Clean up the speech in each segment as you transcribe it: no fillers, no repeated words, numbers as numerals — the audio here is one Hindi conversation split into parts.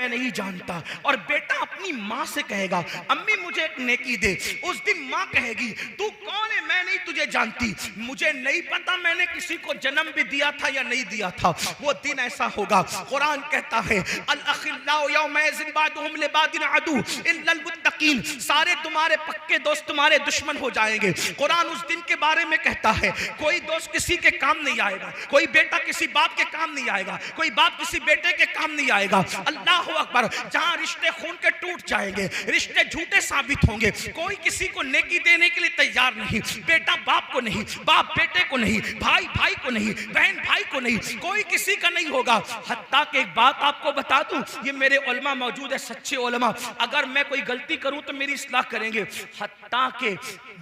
मैं नहीं जानता। और बेटा अपनी माँ से कहेगा अम्मी मुझे एक नेकी दे, उस दिन माँ कहेगी तू कौन है, मैं नहीं तुझे जानती, मुझे नहीं पता मैंने किसी को जन्म भी दिया था या नहीं दिया था। वो दिन ऐसा होगा। कुरान कहता है अल अखिल्लाउ यौमइज़िन बादुहुम लिबादिन अदू इल्लल मुत्तकीन, सारे तुम्हारे पक्के दोस्त तुम्हारे दुश्मन हो जाएंगे। कुरान उस दिन के बारे में कहता है कोई दोस्त किसी के काम नहीं आएगा, कोई बेटा किसी बाप के काम नहीं आएगा, कोई बाप किसी बेटे के काम नहीं आएगा। अल्लाह अकबर। जहां रिश्ते खून के टूट जाएंगे, रिश्ते झूठे साबित होंगे, कोई किसी को नेकी देने के लिए तैयार नहीं, बेटा बाप को नहीं, बाप बेटे को नहीं, भाई भाई को नहीं, बहन भाई को नहीं, कोई किसी का नहीं होगा। हत्ता कि एक बात आपको बता दूं, ये मेरे उलमा मौजूद है, सच्चे उलमा, अगर मैं कोई गलती करूं तो मेरी इस्लाह करेंगे। हत्ता के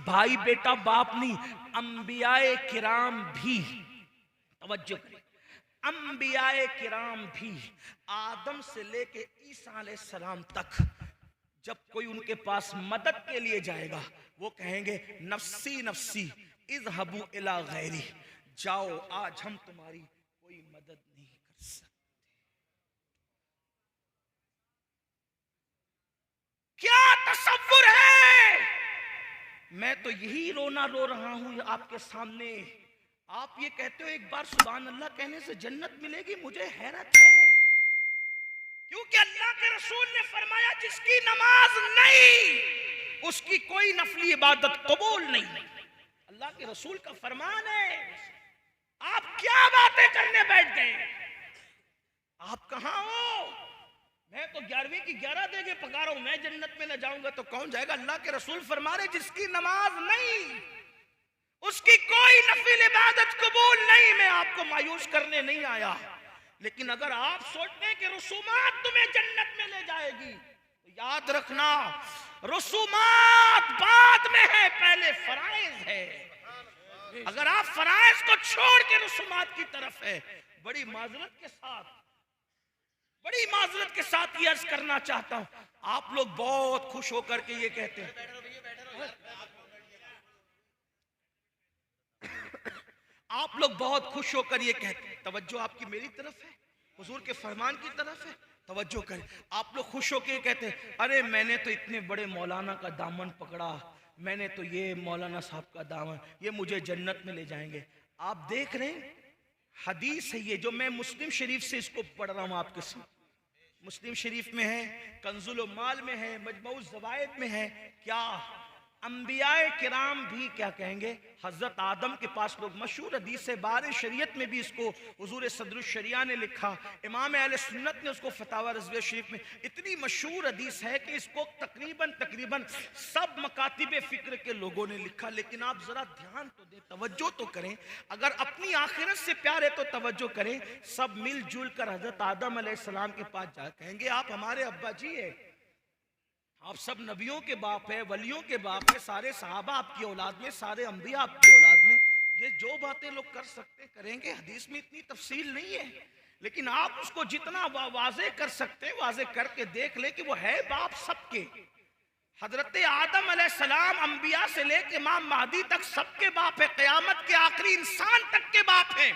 भाई बेटा बाप नहीं, अंबियाए किराम भी, तवज्जो करें, अंबियाए किराम भी आदम से लेके ईसा अलैहिस्सलाम तक जब कोई उनके पास मदद के लिए जाएगा वो कहेंगे नफ्सी नफ्सी इज़हबू इला गैरी, जाओ आज हम तुम्हारी कोई मदद नहीं कर सकते। क्या तसव्वुर है। मैं तो यही रोना रो रहा हूं आपके सामने। आप ये कहते हो एक बार सुभान अल्लाह कहने से जन्नत मिलेगी, मुझे हैरत है, क्योंकि अल्लाह के रसूल ने फरमाया जिसकी नमाज नहीं उसकी कोई नफली इबादत कबूल नहीं। अल्लाह के रसूल का फरमान है। आप क्या बातें करने बैठ गए, आप कहां हो। मैं तो 11वीं की 11 देके पका रहा हूं, मैं जन्नत में न जाऊंगा तो कौन जाएगा। अल्लाह के रसूल फरमा रहे जिसकी नमाज नहीं उसकी कोई नफिल इबादत कबूल नहीं। मैं आपको मायूस करने नहीं आया, लेकिन अगर आप सोचते हैं कि रसूमात तुम्हें जन्नत में ले जाएगी तो याद रखना रसूमात बाद में है, पहले फराइज है। अगर आप फराइज को छोड़ के रसूमात की तरफ है, बड़ी माजरत के साथ ये अर्ज करना चाहता हूं, आप लोग बहुत खुश होकर के ये कहते हैं, आप लोग बहुत खुश होकर ये कहते हैं, तवज्जो आपकी मेरी तरफ है, हुजूर के फरमान की तरफ है, तवज्जो करें। आप लोग खुश होकर ये कहते हैं अरे मैंने तो इतने बड़े मौलाना का दामन पकड़ा, मैंने तो ये मौलाना साहब का दामन, ये मुझे जन्नत में ले जाएंगे। आप देख रहे हैं हदीस है ये, जो मैं मुस्लिम शरीफ से इसको पढ़ रहा हूं आपके साथ। मुस्लिम शरीफ में है, कंजुल माल में है, मजमऊ ज़वाइद में है। क्या अंबियाए किराम भी क्या कहेंगे, हजरत आदम के पास लोग, मशहूर हदीस है, बारे शरीयत में भी इसको हुजूर सदरुल शरिया ने लिखा, इमाम अहले सुन्नत ने उसको फतावा रज़विया शरीफ में, इतनी मशहूर हदीस है कि इसको तकरीबन सब मकातिब फ़िक्र के लोगों ने लिखा। लेकिन आप जरा ध्यान तो दें, तवज्जो तो करें, अगर अपनी आखिरत से प्यार है तो तवज्जो करें। सब मिलजुल कर हजरत आदम अलैहिस्सलाम के पास जा कहेंगे आप हमारे अब्बा जी है, आप सब नबियों के बाप है, वलियों के बाप है, सारे सहाबा आपकी औलाद में, सारे अंबिया आपकी औलाद में, ये जो बातें लोग कर सकते करेंगे। हदीस में इतनी तफसील नहीं है, लेकिन आप उसको जितना वाज़े कर सकते हैं वाज़े करके देख ले कि वो है बाप सबके। हजरत आदम अलैहिस्सलाम अंबिया से लेकर इमाम महदी तक सबके बाप है, क़यामत के आखिरी इंसान तक के बाप है।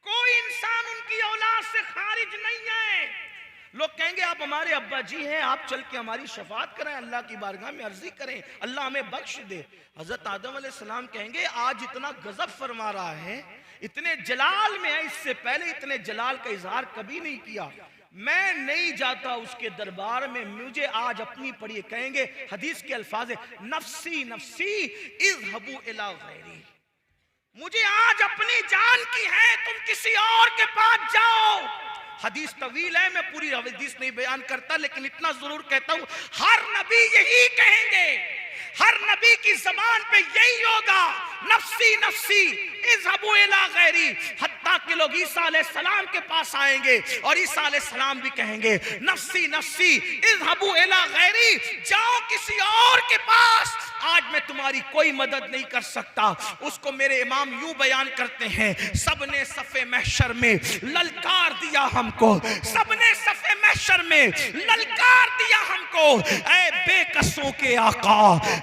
कोई इंसान उनकी औलाद से खारिज नहीं है। लोग कहेंगे आप हमारे अब्बा जी हैं, आप चल के हमारी शफात करें, अल्लाह की बारगाह में अर्जी करें, अल्लाह हमें बख्श दे। हजरत आदम अलैहिस्सलाम कहेंगे आज इतना गजब फरमा रहा है, इतने जलाल में है, इससे पहले इतने जलाल का इजहार कभी नहीं किया, मैं नहीं जाता उसके दरबार में, मुझे आज अपनी पढ़िए। कहेंगे हदीस के अल्फाज है नफ्सी नफ्सी इज़हबू इला गैरी, मुझे आज अपनी जान की है, तुम किसी और के पास जाओ। हदीस तवील है, मैं पूरी हदीस नहीं बयान करता, लेकिन इतना जरूर कहता हूं हर नबी यही कहेंगे, हर नबी की जबान पे यही होगा नफ्सी नफ्सी इज़हबू इला गैरी। हत्ता के लोग ईसा अलैहिस्सलाम के पास आएंगे और ईसा अलैहिस्सलाम भी कहेंगे नफ्सी नफ्सी इज़हबू इला गैरी, जाओ किसी और के पास, आज मैं तुम्हारी कोई मदद नहीं कर सकता। उसको मेरे इमाम यूं बयान करते हैं, सबने सफ़े महशर में ललकार दिया हमको, सबने सफ़े महशर में ललकार दिया हमको, ऐ बेकसों के आका,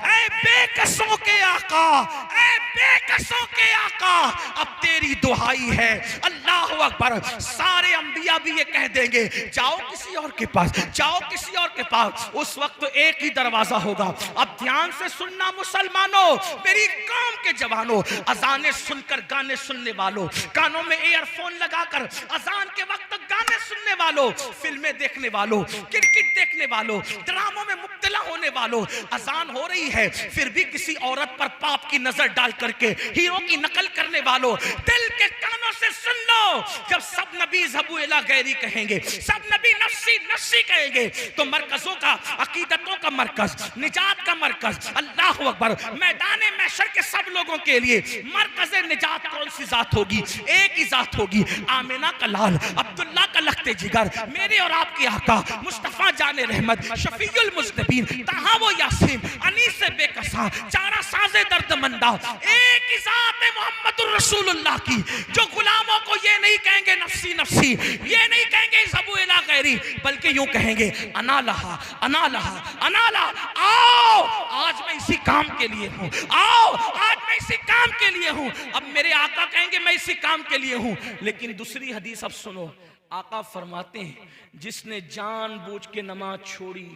ऐ बेकसों के आका, ऐ बेकसों के आका, अब तेरी दुहाई है, अल्लाह अल्लाह अकबर। सारे अंबिया भी ये कह देंगे जाओ किसी और के पास, जाओ किसी और के पास। उस वक्त तो एक ही दरवाजा होगा। अब ध्यान से सुनना मुसलमानों, मेरी कौम के जवानों, अजाने सुनकर गाने सुनने वालों, कानों में ईयरफोन लगाकर अजान के वक्त गाने सुनने वालों, फिल्में देखने वालों, क्रिकेट देखने वालों, ड्रामों में मुब्तला होने वालों, अजान हो रही है फिर भी किसी औरत पर पाप की नजर डाल करके हीरो की नकल करने वालों, दिल के कानों से सुन लो। जब सब नबी ज़बू इला गैरी कहेंगे, सब नबी नफ्सी नफ्सी कहेंगे, तो मरकजों का, अकीदतों का मरकज, निजात का मरकज, अल्लाह अकबर, मैदान महशर के सब लोगों के लिए मरकज निजात कौन सी जात होगी? एक ही जात होगी, आमिना का लाल, अब्दुल्ला का लखते जिगर, मेरे और आपके आका मुस्तफा जाने रहमत, शफीउल मुज़नबीन, तहा वो यासीन, अनीस बेकसा, चारा साजे दर्दमंदा, एक ही जात है मोहम्मदुर रसूलुल्लाह की, जो गुलामों को ये नहीं कहेंगे नफ्सी नफ्सी, ये नहीं कहेंगे ज़बू इला गैरी, बल्कि यूं कहेंगे अना लहा, अना लहा, अना लहा। आओ आज मैं इसी काम के लिए हूं, आओ आज मैं इसी काम के लिए हूं। अब मेरे आका कहेंगे मैं इसी काम के लिए हूं। लेकिन दूसरी हदीस अब सुनो, आका फरमाते हैं जिसने जानबूझ के नमाज छोड़ी,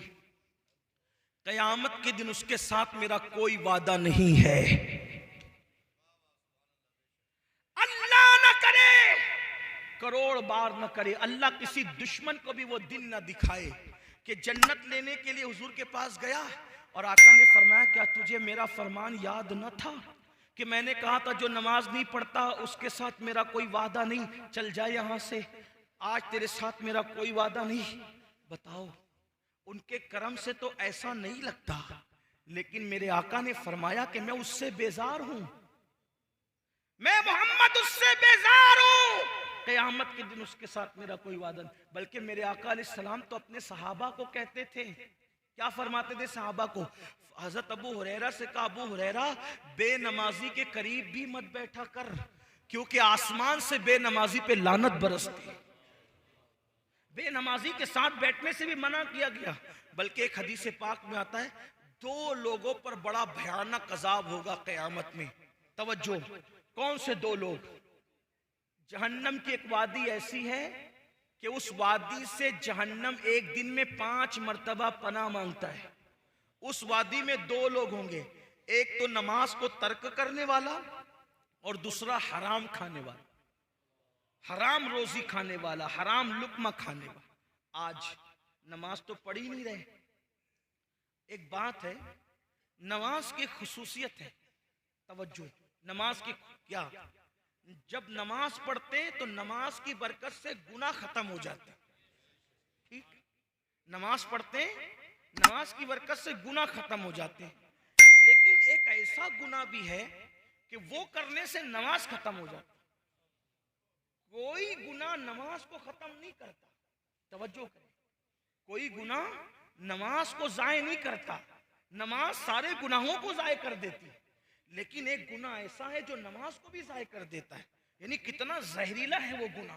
कयामत के दिन उसके साथ मेरा कोई वादा नहीं है। अल्लाह न करे, करोड़ बार न करे, अल्लाह किसी दुश्मन को भी वो दिन न दिखाए कि जन्नत लेने के लिए हुजूर के पास गया और आका ने फरमाया क्या तुझे मेरा फरमान याद न था कि मैंने कहा था जो नमाज नहीं पढ़ता उसके साथ मेरा कोई वादा नहीं, चल जाए यहां से, आज तेरे साथ मेरा कोई वादा नहीं। बताओ उनके करम से तो ऐसा नहीं लगता, लेकिन मेरे आका ने फरमाया कि मैं उससे बेजार हूं, मैं मोहम्मद उससे बेजार हूं, क़यामत के दिन उसके साथ मेरा कोई वादा नहीं। बल्कि मेरे आका अलैहिस्सलाम तो अपने सहाबा को कहते थे, क्या फरमाते थे सहाबा को? हजरत अबू हुरैरा से कहा अबू हुरैरा बेनमाजी के करीब भी मत बैठा कर, क्योंकि आसमान से बेनमाजी पे लानत बरसती। बेनमाजी के साथ बैठने से भी मना किया गया। बल्कि एक हदीस पाक में आता है दो लोगों पर बड़ा भयानक अजाब होगा क़यामत में। तवज्जो, कौन से दो लोग? जहन्नम की एक वादी ऐसी है कि उस वादी से जहन्नम एक दिन में 5 मर्तबा पनाह मांगता है। उस वादी में दो लोग होंगे, एक तो नमाज को तर्क करने वाला और दूसरा हराम खाने वाला, हराम रोजी खाने वाला, हराम लुक्मा खाने वाला। आज नमाज तो पढ़ ही नहीं रहे। एक बात है, नमाज की खुसूसियत है, तवज्जो, नमाज की क्या, जब नमाज पढ़ते हैं तो नमाज की बरकत से गुनाह खत्म हो जाते हैं। ठीक, नमाज पढ़ते हैं, नमाज की बरकत से गुनाह खत्म हो जाते हैं। लेकिन एक ऐसा गुनाह भी है कि वो करने से नमाज खत्म हो जाती। कोई गुनाह नमाज को खत्म नहीं करता, तवज्जो करें, कोई गुनाह नमाज को जाये नहीं करता, नमाज सारे गुनाहों को जाये कर देती है। लेकिन एक गुनाह ऐसा है जो नमाज को भी जाये कर देता है। यानी कितना जहरीला है वो गुनाह,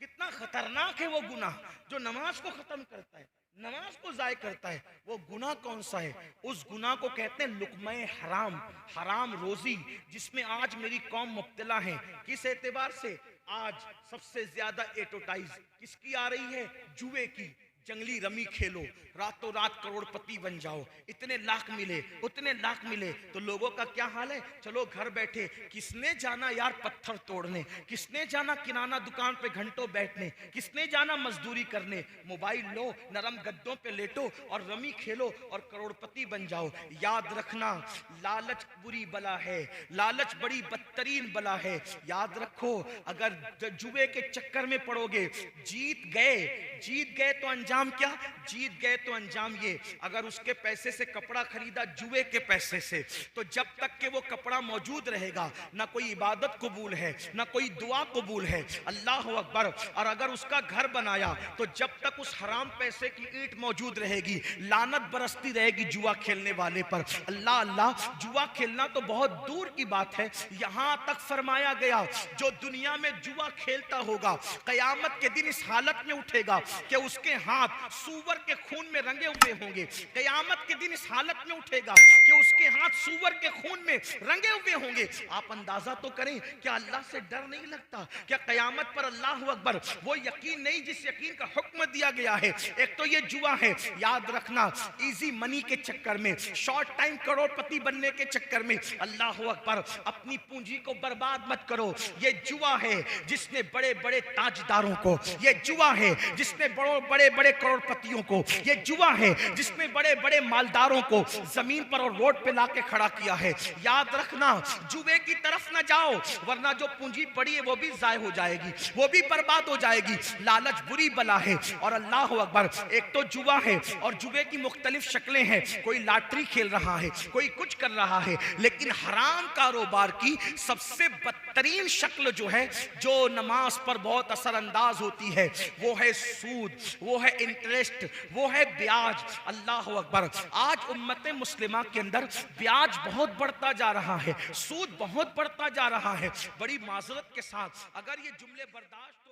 कितना खतरनाक है वो गुनाह जो नमाज को खत्म करता है, नमाज को जाये करता है। वो गुनाह कौन सा है? उस गुनाह को कहते हैं लुक्मे हराम, हराम रोजी, जिसमें आज मेरी कौम मुब्तला है। किस एतबार से? आज सबसे ज्यादा एडवर्टाइज किसकी आ रही है? जुए की। जंगली रमी खेलो, रातों रात करोड़पति बन जाओ, इतने लाख मिले, उतने लाख मिले। तो लोगों का क्या हाल है? चलो घर बैठे, किसने जाना यार पत्थर तोड़ने, किसने जाना किराना दुकान पे घंटों बैठने, किसने जाना मजदूरी करने। मोबाइल लो, नरम गद्दों पे लेटो और रमी खेलो और करोड़पति बन जाओ। याद रखना, लालच बुरी बला है, लालच बड़ी बदतरीन बला है। याद रखो, अगर जुए के चक्कर में पड़ोगे, जीत गए तो अंजाम क्या? जीत गए तो अंजाम ये, अगर उसके पैसे से कपड़ा खरीदा जुए के पैसे से, तो जब तक के वो कपड़ा मौजूद रहेगा ना कोई इबादत कबूल है, ना कोई दुआ कबूल है। अल्लाह अकबर। और अगर उसका घर बनाया तो जब तक उस हराम पैसे की ईंट मौजूद रहेगी, लानत बरसती रहेगी जुआ खेलने वाले पर। अल्लाह अल्लाह, जुआ खेलना तो बहुत दूर की बात है, यहाँ यहां तक फरमाया गया जो दुनिया में जुआ खेलता होगा कयामत के दिन इस हालत में उठेगा कि उसके हाथ सूअर के खून में रंगे हुए होंगे। कयामत के दिन इस हालत में उठेगा कि उसके हाथ सूअर के खून में रंगे हुए होंगे। आप अंदाजा तो करें, क्या अल्लाह से डर नहीं लगता? क्या कयामत पर अल्लाह अकबर वो यकीन नहीं जिस यकीन का हुक्म दिया गया है? एक तो ये जुआ है, याद रखना, इजी मनी के चक्कर में, शॉर्ट टाइम करोड़पति बनने के चक्कर में अल्लाह अकबर अपनी पूंजी को बर्बाद मत करो। ये जुआ है जिसने बड़े बड़े ताजदारों को, ये जुआ है जिसने बड़े बड़े करोड़पतियों को, ये जुआ है जिसने बड़े बड़े मालदारों को जमीन पर और रोड पे लाके खड़ा किया है। याद रखना, जुए की तरफ ना जाओ, वरना जो पूंजी पड़ी है वो भी जाय हो जाएगी, वो भी बर्बाद हो जाएगी। लालच बुरी बला है। और अल्लाह अकबर, एक तो जुआ है और जुए की मुख्तलिफ शक्लें हैं। कोई लॉटरी खेल रहा है, कोई कुछ कर रहा है, लेकिन हराम कारोबार की सबसे बदतरीन शक्ल जो है, जो नमाज पर बहुत असरअंदाज होती है, वो है सूद, वो है इंटरेस्ट, वो है ब्याज। अल्लाह अकबर, आज उम्मत मुस्लिमा के अंदर ब्याज बहुत बढ़ता जा रहा है, सूद बहुत बढ़ता जा रहा है। बड़ी माजरत के साथ अगर ये जुमले बर्दाश्त